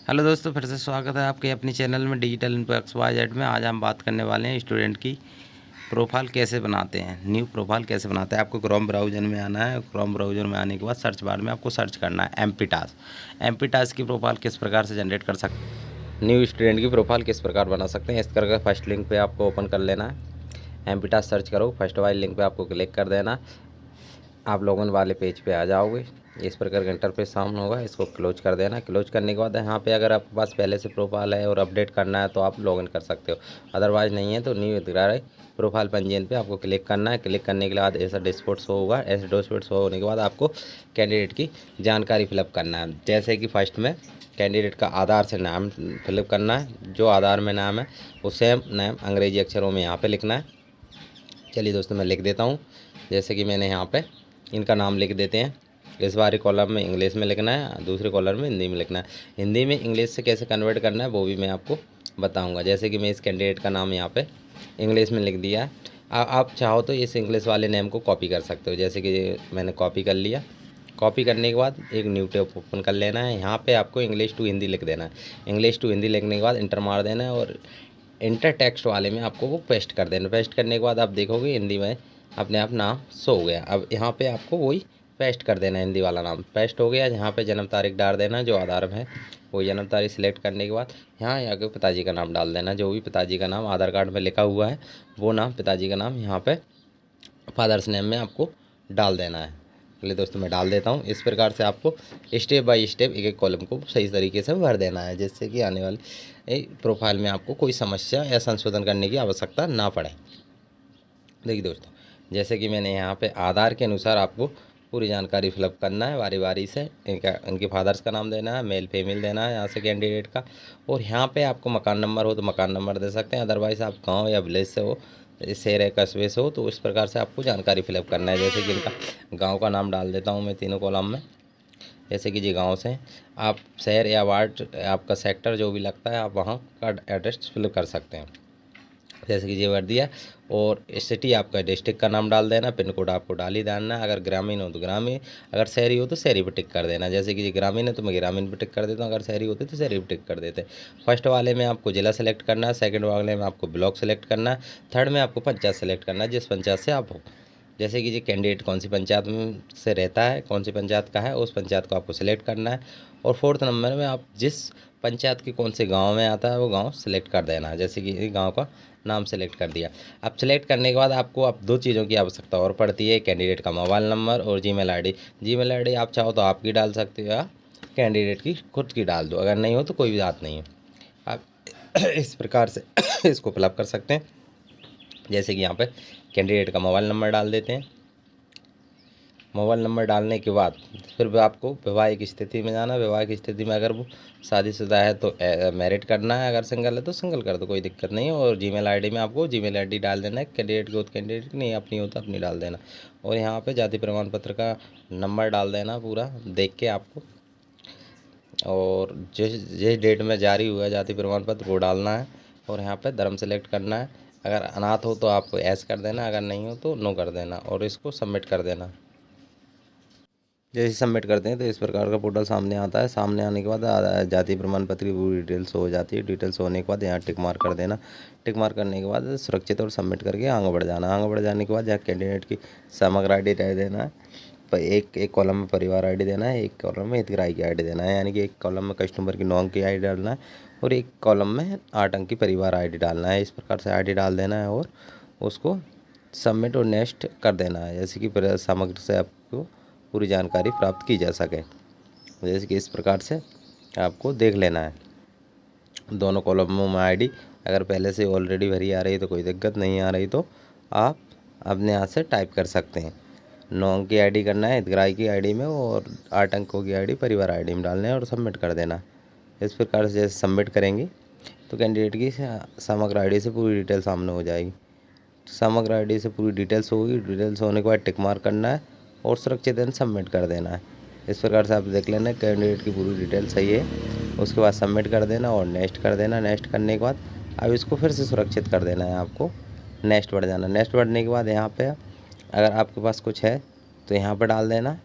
Hello दोस्तों, फिर से स्वागत है आपके अपनी चैनल में डिजिटल इन्फो XYZ में। आज हम बात करने वाले हैं स्टूडेंट की प्रोफाइल कैसे बनाते हैं, न्यू प्रोफाइल कैसे बनाते हैं। आपको क्रोम ब्राउज़र में आना है। क्रोम ब्राउज़र में आने के बाद सर्च बार में आपको सर्च करना है एमपी टास्क की प्रोफाइल किस प्रकार से जनरेट कर सकते हैं, न्यू स्टूडेंट की प्रोफाइल किस प्रकार बना सकते हैं। इस करके फर्स्ट लिंक पर आपको ओपन कर लेना है। एमपी टास्क सर्च करो, फर्स्ट वाले लिंक पर आपको क्लिक कर देना। आप लॉगिन वाले पेज पे आ जाओगे। इस प्रकार का इंटरफेस सामने होगा, इसको क्लोज कर देना। क्लोज करने के बाद यहाँ पे अगर आपके पास पहले से प्रोफाइल है और अपडेट करना है तो आप लॉगिन कर सकते हो, अदरवाइज़ नहीं है तो न्यू प्रोफाइल पंजीयन पे आपको क्लिक करना है। क्लिक करने के बाद ऐसा डैशबोर्ड शो होगा। ऐसे डैशबोर्ड शो होने के बाद आपको कैंडिडेट की जानकारी फिलअप करना है। जैसे कि फर्स्ट में कैंडिडेट का आधार से नाम फिलअप करना है। जो आधार में नाम है वो सेम नाम अंग्रेजी अक्षरों में यहाँ पर लिखना है। चलिए दोस्तों, मैं लिख देता हूँ। जैसे कि मैंने यहाँ पे इनका नाम लिख देते हैं। इस बारी कॉलम में इंग्लिश में लिखना है, दूसरे कॉलम में हिंदी में लिखना है। हिंदी में इंग्लिश से कैसे कन्वर्ट करना है वो भी मैं आपको बताऊंगा। जैसे कि मैं इस कैंडिडेट का नाम यहाँ पे इंग्लिश में लिख दिया है। आप चाहो तो इस इंग्लिश वाले नेम को कॉपी कर सकते हो। जैसे कि मैंने कॉपी कर लिया। कॉपी करने के बाद एक न्यू टैब ओपन कर लेना है। यहाँ पे आपको इंग्लिश टू हिंदी लिख देना है। इंग्लिश टू हिंदी लिखने के बाद इंटर मार देना है और इंटर टेक्स्ट वाले में आपको वो पेस्ट कर देना। पेस्ट करने के बाद आप देखोगे हिंदी में अपने आप नाम शो हो गया। अब यहाँ पे आपको वही पेस्ट कर देना है, हिंदी वाला नाम पेस्ट हो गया। यहाँ पे जन्म तारीख डाल देना जो आधार में है, वो जन्म तारीख सिलेक्ट करने के बाद यहाँ आगे पिताजी का नाम डाल देना। जो भी पिताजी का नाम आधार कार्ड में लिखा हुआ है वो नाम पिताजी का नाम यहाँ पे फादर्स नेम में आपको डाल देना है। चलिए दोस्तों, मैं डाल देता हूँ। इस प्रकार से आपको स्टेप बाय स्टेप एक एक कॉलम को सही तरीके से भर देना है, जिससे कि आने वाली प्रोफाइल में आपको कोई समस्या या संशोधन करने की आवश्यकता ना पड़े। देखिए दोस्तों, जैसे कि मैंने यहाँ पे आधार के अनुसार आपको पूरी जानकारी फिलअप करना है बारी बारी से। इनके फादर्स का नाम देना है, मेल फीमेल देना है यहाँ से कैंडिडेट का। और यहाँ पे आपको मकान नंबर हो तो मकान नंबर दे सकते हैं, अदरवाइज़ आप गांव या विलेज से हो, शहर है कस्बे से हो, तो इस प्रकार से आपको जानकारी फिलअप करना है। जैसे कि इनका गाँव का नाम डाल देता हूँ मैं तीनों कॉलम में। जैसे कि जी गाँव से आप शहर या वार्ड, आपका सेक्टर जो भी लगता है आप वहाँ का एड्रेस फिलअप कर सकते हैं। जैसे कि ये भर दिया। और सिटी आपका डिस्ट्रिक्ट का नाम डाल देना। पिन कोड आपको डाल ही डालना। अगर ग्रामीण हो तो ग्रामीण, अगर शहरी हो तो शहरी पर टिक कर देना। जैसे कि ये ग्रामीण है तो मैं ग्रामीण पर टिक कर देता हूँ, अगर शहरी होते तो शहरी पर टिक कर देते। फर्स्ट वाले में आपको जिला सेलेक्ट करना है, सेकंड वाले में आपको ब्लॉक सेलेक्ट करना है, थर्ड में आपको पंचायत सेलेक्ट करना है जिस पंचायत से आप हो। जैसे कि ये कैंडिडेट कौन सी पंचायत में से रहता है, कौन सी पंचायत का है, उस पंचायत को आपको सिलेक्ट करना है। और फोर्थ नंबर में आप जिस पंचायत के कौन से गांव में आता है वो गांव सेलेक्ट कर देना है। जैसे कि गांव का नाम सेलेक्ट कर दिया। अब सेलेक्ट करने के बाद आपको अब दो चीज़ों की आवश्यकता और पड़ती है, कैंडिडेट का मोबाइल नंबर और जीमेल आईडी। जीमेल आईडी आप चाहो तो आपकी डाल सकते हो या कैंडिडेट की खुद की डाल दो, अगर नहीं हो तो कोई भी बात नहीं है। आप इस प्रकार से इसको फिलअप कर सकते हैं। जैसे कि यहाँ पे कैंडिडेट का मोबाइल नंबर डाल देते हैं। मोबाइल नंबर डालने के बाद फिर भी आपको वैवाहिक स्थिति में जाना। वैवाहिक स्थिति में अगर वो शादीशुदा है तो मैरिड करना है, अगर सिंगल है तो सिंगल कर दो, कोई दिक्कत नहीं है। और जीमेल आईडी में आपको जीमेल आईडी डाल देना है। कैंडिडेट की हो तो कैंडिडेट की, नहीं अपनी हो तो अपनी डाल देना। और यहाँ पे जाति प्रमाण पत्र का नंबर डाल देना पूरा देख के आपको। और जिस डेट में जारी हुआ है जाति प्रमाण पत्र वो डालना है। और यहाँ पे धर्म सेलेक्ट करना है। अगर अनाथ हो तो आप एस कर देना, अगर नहीं हो तो नो कर देना और इसको सबमिट कर देना। जैसे सबमिट करते हैं तो इस प्रकार का पोर्टल सामने आता है। सामने आने के बाद जाति प्रमाण पत्र की पूरी डिटेल्स हो जाती है। डिटेल्स होने के बाद यहाँ टिक मार्क कर देना। टिक मार्क करने के बाद सुरक्षित और सबमिट करके आगे बढ़ जाना। आगे बढ़ जाने के बाद यहाँ कैंडिडेट की समग्र आईडी दे देना है। एक कॉलम में परिवार आईडी देना है, एक कॉलम में हितग्राही की आईडी देना है। यानी कि एक कॉलम में कस्टमर की 9 अंक की आईडी डालना है और एक कॉलम में 8 अंक की परिवार आईडी डालना है। इस प्रकार से आईडी डाल देना है और उसको सबमिट और नेक्स्ट कर देना है। जैसे कि समग्र से आपको पूरी जानकारी प्राप्त की जा सके। जैसे कि इस प्रकार से आपको देख लेना है। दोनों कॉलमों में आईडी अगर पहले से ऑलरेडी भरी आ रही है तो कोई दिक्कत नहीं आ रही तो आप अपने हाथ से टाइप कर सकते हैं। 9 अंक की आईडी करना है हितग्राही की आईडी में और 8 अंकों की आईडी परिवार आईडी में डालना है और सबमिट कर देना। इस प्रकार से जैसे सबमिट करेंगे तो कैंडिडेट की समग्र आईडी से पूरी डिटेल सामने हो जाएगी। समग्र आईडी से पूरी डिटेल्स होगी। डिटेल्स होने के बाद टिक मार्क करना है और सुरक्षित सबमिट कर देना है। इस प्रकार से आप देख लेना कैंडिडेट की पूरी डिटेल सही है। उसके बाद सबमिट कर देना और नेक्स्ट कर देना। नेक्स्ट करने के बाद अब इसको फिर से सुरक्षित कर देना है। आपको नेक्स्ट बढ़ जाना। नेक्स्ट बढ़ने के बाद यहाँ पे अगर आपके पास कुछ है तो यहाँ पर डाल देना,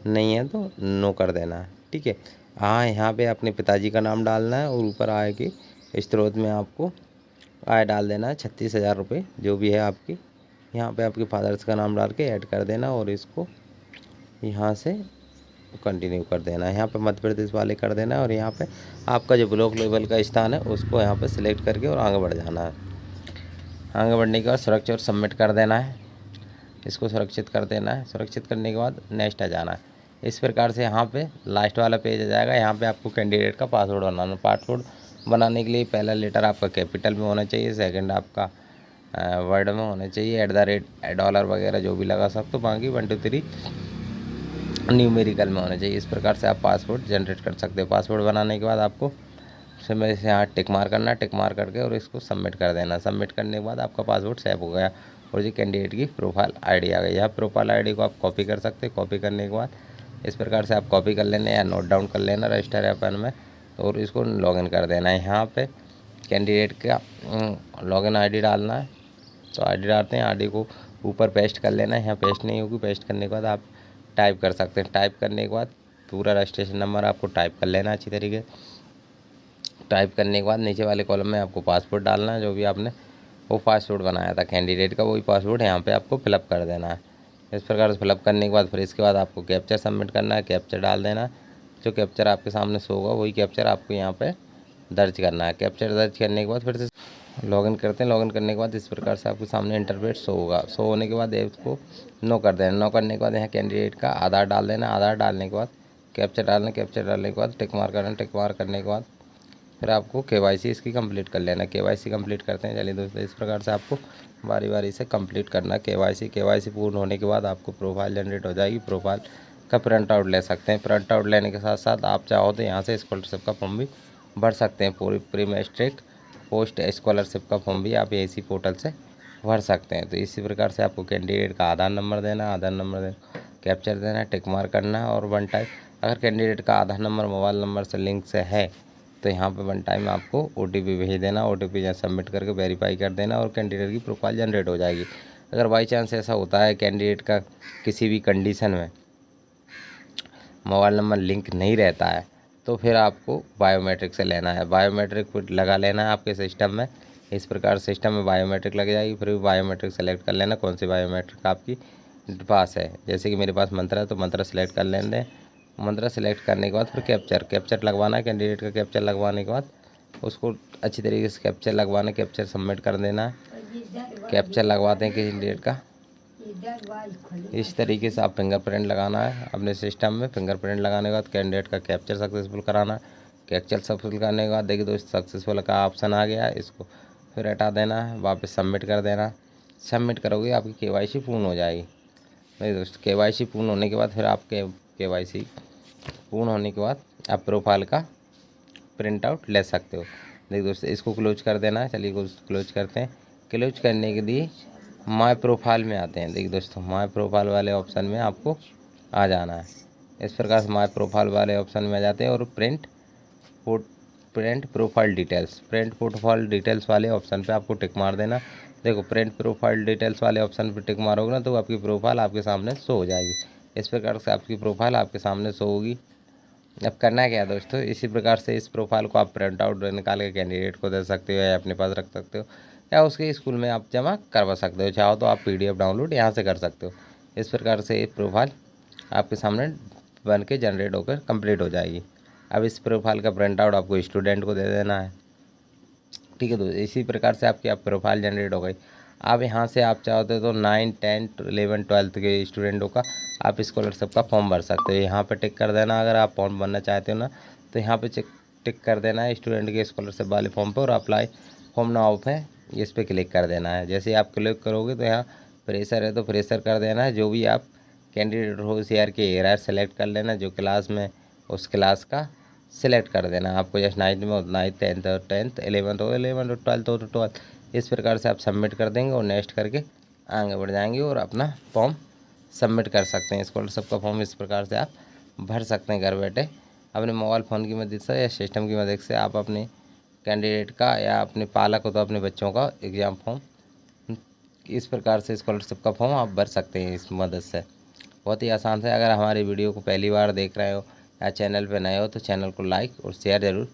नहीं है तो नो कर देना है। ठीक है, हाँ, यहाँ पे अपने पिताजी का नाम डालना है और ऊपर आय के स्रोत में आपको आय डाल देना है 36,000 रुपये जो भी है आपकी। यहाँ पे आपके फादर्स का नाम डाल के ऐड कर देना और इसको यहाँ से कंटिन्यू कर देना है। यहाँ पे मध्य प्रदेश वाले कर देना है और यहाँ पे आपका जो ब्लॉक लेवल का स्थान है उसको यहाँ पे सिलेक्ट करके और आगे बढ़ जाना है। आगे बढ़ने के बाद सुरक्षित और सबमिट कर देना है। इसको सुरक्षित कर देना है। सुरक्षित करने के बाद नेक्स्ट आ जाना है। इस प्रकार से यहाँ पे लास्ट वाला पेज आ जाएगा। यहाँ पे आपको कैंडिडेट का पासवर्ड बनाना। पासवर्ड बनाने के लिए पहला लेटर आपका कैपिटल में होना चाहिए, सेकंड आपका वर्ड में होना चाहिए, $, वगैरह जो भी लगा सकते हो, बाकी 1 2 3 न्यूमेरिकल में होना चाहिए। इस प्रकार से आप पासवर्ड जनरेट कर सकते हो। पासवर्ड बनाने के बाद आपको समय से यहाँ टिक मार करना, टिक मार करके और इसको सबमिट कर देना। सबमिट करने के बाद आपका पासवर्ड सेव हो गया और ये कैंडिडेट की प्रोफाइल आईडी आ गई। यहाँ प्रोफाइल आईडी को आप कॉपी कर सकते हैं। कॉपी करने के बाद इस प्रकार से आप कॉपी कर लेना या नोट डाउन कर लेना रजिस्टर या पेन में और इसको लॉगिन कर देना है। यहाँ पे कैंडिडेट का लॉगिन आईडी डालना है, तो आईडी डालते हैं, आईडी को ऊपर पेस्ट कर लेना है। यहाँ पेस्ट नहीं होगी, पेस्ट करने के बाद आप टाइप कर सकते हैं। टाइप करने के बाद पूरा रजिस्ट्रेशन नंबर आपको टाइप कर लेना अच्छी तरीके से। टाइप करने के बाद नीचे वाले कॉलम में आपको पासवर्ड डालना है, जो भी आपने वो पासवर्ड बनाया था कैंडिडेट का, वही पासवर्ड यहाँ पे आपको फिलअप कर देना है। इस प्रकार से फिलअप करने के बाद फिर इसके बाद आपको कैप्चर सबमिट करना है। कैप्चर डाल देना, जो कैप्चर आपके सामने शो होगा वही कैप्चर आपको यहाँ पे दर्ज करना है। कैप्चर दर्ज करने के बाद फिर से लॉगिन करते हैं। लॉगिन करने के बाद इस प्रकार से आपके सामने इंटरफेस शो होगा। शो होने के बाद इसको नो कर देना। नो करने के बाद यहाँ कैंडिडेट का आधार डाल देना। आधार डालने के बाद कैप्चर डालना। कैप्चर डालने के बाद टिक मार करना। टिक मार करने के बाद फिर आपको KYC इसकी कंप्लीट कर लेना। KYC कंप्लीट करते हैं। चलिए दोस्तों, इस प्रकार से आपको बारी बारी से कंप्लीट करना KYC पूर्ण होने के बाद आपको प्रोफाइल जनरेट हो जाएगी। प्रोफाइल का प्रिंट आउट ले सकते हैं। प्रिंट आउट लेने के साथ साथ आप चाहो तो यहाँ से स्कॉलरशिप का फॉर्म भी भर सकते हैं। पूरी प्री मैट्रिक पोस्ट स्कॉलरशिप का फॉर्म भी आप इसी पोर्टल से भर सकते हैं। तो इसी प्रकार से आपको कैंडिडेट का आधार नंबर देना, आधार नंबर देना, कैप्चर देना, टिक मार करना और 1 टाइम अगर कैंडिडेट का आधार नंबर मोबाइल नंबर से लिंक से है तो यहाँ पे 1 टाइम आपको OTP भेज देना। OTP यहाँ सबमिट करके वेरीफाई कर देना और कैंडिडेट की प्रोफाइल जनरेट हो जाएगी। अगर बाई चांस ऐसा होता है कैंडिडेट का किसी भी कंडीशन में मोबाइल नंबर लिंक नहीं रहता है तो फिर आपको बायोमेट्रिक से लेना है। बायोमेट्रिक लगा लेना है आपके सिस्टम में। इस प्रकार सिस्टम में बायोमेट्रिक लग जाएगी। फिर भी बायोमेट्रिक सेलेक्ट कर लेना कौन सी बायोमेट्रिक आपकी पास है। जैसे कि मेरे पास मंत्रा है तो मंत्रा सेलेक्ट कर लेंगे। मंत्रा सेलेक्ट करने के बाद फिर कैप्चर लगवाना है। कैंडिडेट का कैप्चर लगवाने के बाद उसको अच्छी तरीके से कैप्चर लगवाना, कैप्चर सबमिट कर देना है। कैप्चर लगवाते हैं कैंडिडेट का। इस तरीके से आप फिंगरप्रिंट लगाना है अपने सिस्टम में। फिंगरप्रिंट लगाने के बाद कैंडिडेट का कैप्चर सक्सेसफुल कराना है। कैप्चर सक्सेसफुल करने के बाद देखिए दोस्तों सक्सेसफुल का ऑप्शन आ गया है, इसको फिर हटा देना है, वापस सबमिट कर देना। सबमिट करोगे आपकी KYC पूर्ण हो जाएगी। नहीं दोस्तों, KYC पूर्ण होने के बाद फिर आपके KYC पूर्ण होने के बाद आप प्रोफाइल का प्रिंट आउट ले सकते हो। देखिए दोस्तों, इसको क्लोज कर देना है। चलिए क्लोज करते हैं। क्लोज करने के लिए माय प्रोफाइल में आते हैं। देखिए दोस्तों, माय प्रोफाइल वाले ऑप्शन में आपको आ जाना है। इस प्रकार से माय प्रोफाइल वाले ऑप्शन में आ जाते हैं और प्रिंट प्रोफाइल डिटेल्स वाले ऑप्शन पे आपको टिक मार देना। देखो, प्रिंट प्रोफाइल डिटेल्स वाले ऑप्शन पे टिक मारोगे ना तो आपकी प्रोफाइल आपके सामने शो हो जाएगी। इस प्रकार से आपकी प्रोफाइल आपके सामने शो होगी। अब करना क्या है दोस्तों, इसी प्रकार से इस प्रोफाइल को आप प्रिंट आउट निकाल के कैंडिडेट को दे सकते हो या अपने पास रख सकते हो या उसके स्कूल में आप जमा करवा सकते हो। चाहो तो आप PDF डाउनलोड यहाँ से कर सकते हो। इस प्रकार से ये प्रोफाइल आपके सामने बन के जनरेट होकर कंप्लीट हो जाएगी। अब इस प्रोफाइल का प्रिंट आउट आपको स्टूडेंट को दे देना है। ठीक है दोस्तों, इसी प्रकार से आपकी प्रोफाइल जनरेट हो गई। अब यहाँ से आप चाहते हो तो 9, 10, 11, 12 के स्टूडेंटों का आप स्कॉलरशिप का फॉर्म भर सकते हो। यहाँ पे टिक कर देना अगर आप फॉर्म भरना चाहते हो ना, तो यहाँ पे टिक कर देना है स्टूडेंट के स्कॉलरशिप वाले फॉर्म पे और अप्लाई फॉर्म नाउ पे इस पर क्लिक कर देना है। जैसे ही आप क्लिक करोगे तो यहाँ फ्रेशर है तो फ्रेशर कर देना है। जो भी आप कैंडिडेट हो CR के एरिया सेलेक्ट कर लेना, जो क्लास में उस क्लास का सिलेक्ट कर देना। आपको जैसे 9th में हो 9th, 10th हो 10th, 11th हो 11th और 12th हो तो 12th। इस प्रकार से आप सबमिट कर देंगे और नेक्स्ट करके आगे बढ़ जाएंगे और अपना फॉर्म सबमिट कर सकते हैं। स्कॉलरशिप का फॉर्म इस प्रकार से आप भर सकते हैं घर बैठे अपने मोबाइल फ़ोन की मदद से या सिस्टम की मदद से। आप अपने कैंडिडेट का या अपने पालक हो तो अपने बच्चों का एग्ज़ाम फॉर्म इस प्रकार से स्कॉलरशिप का फॉर्म आप भर सकते हैं इस मदद से। बहुत ही आसान है। अगर हमारी वीडियो को पहली बार देख रहे हो चैनल पे नए हो तो चैनल को लाइक और शेयर ज़रूर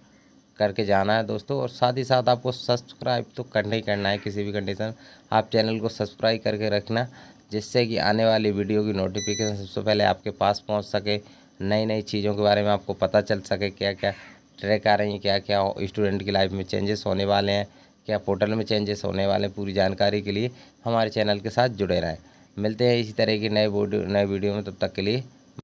करके जाना है दोस्तों। और साथ ही साथ आपको सब्सक्राइब तो करना ही करना है, किसी भी कंडीशन आप चैनल को सब्सक्राइब करके रखना, जिससे कि आने वाली वीडियो की नोटिफिकेशन सबसे पहले आपके पास पहुंच सके, नई नई चीज़ों के बारे में आपको पता चल सके, क्या क्या ट्रैक आ रही हैं, क्या क्या स्टूडेंट की लाइफ में चेंजेस होने वाले हैं, क्या पोर्टल में चेंजेस होने वाले हैं। पूरी जानकारी के लिए हमारे चैनल के साथ जुड़े रहें। मिलते हैं इसी तरह की नए वीडियो में, तब तक के लिए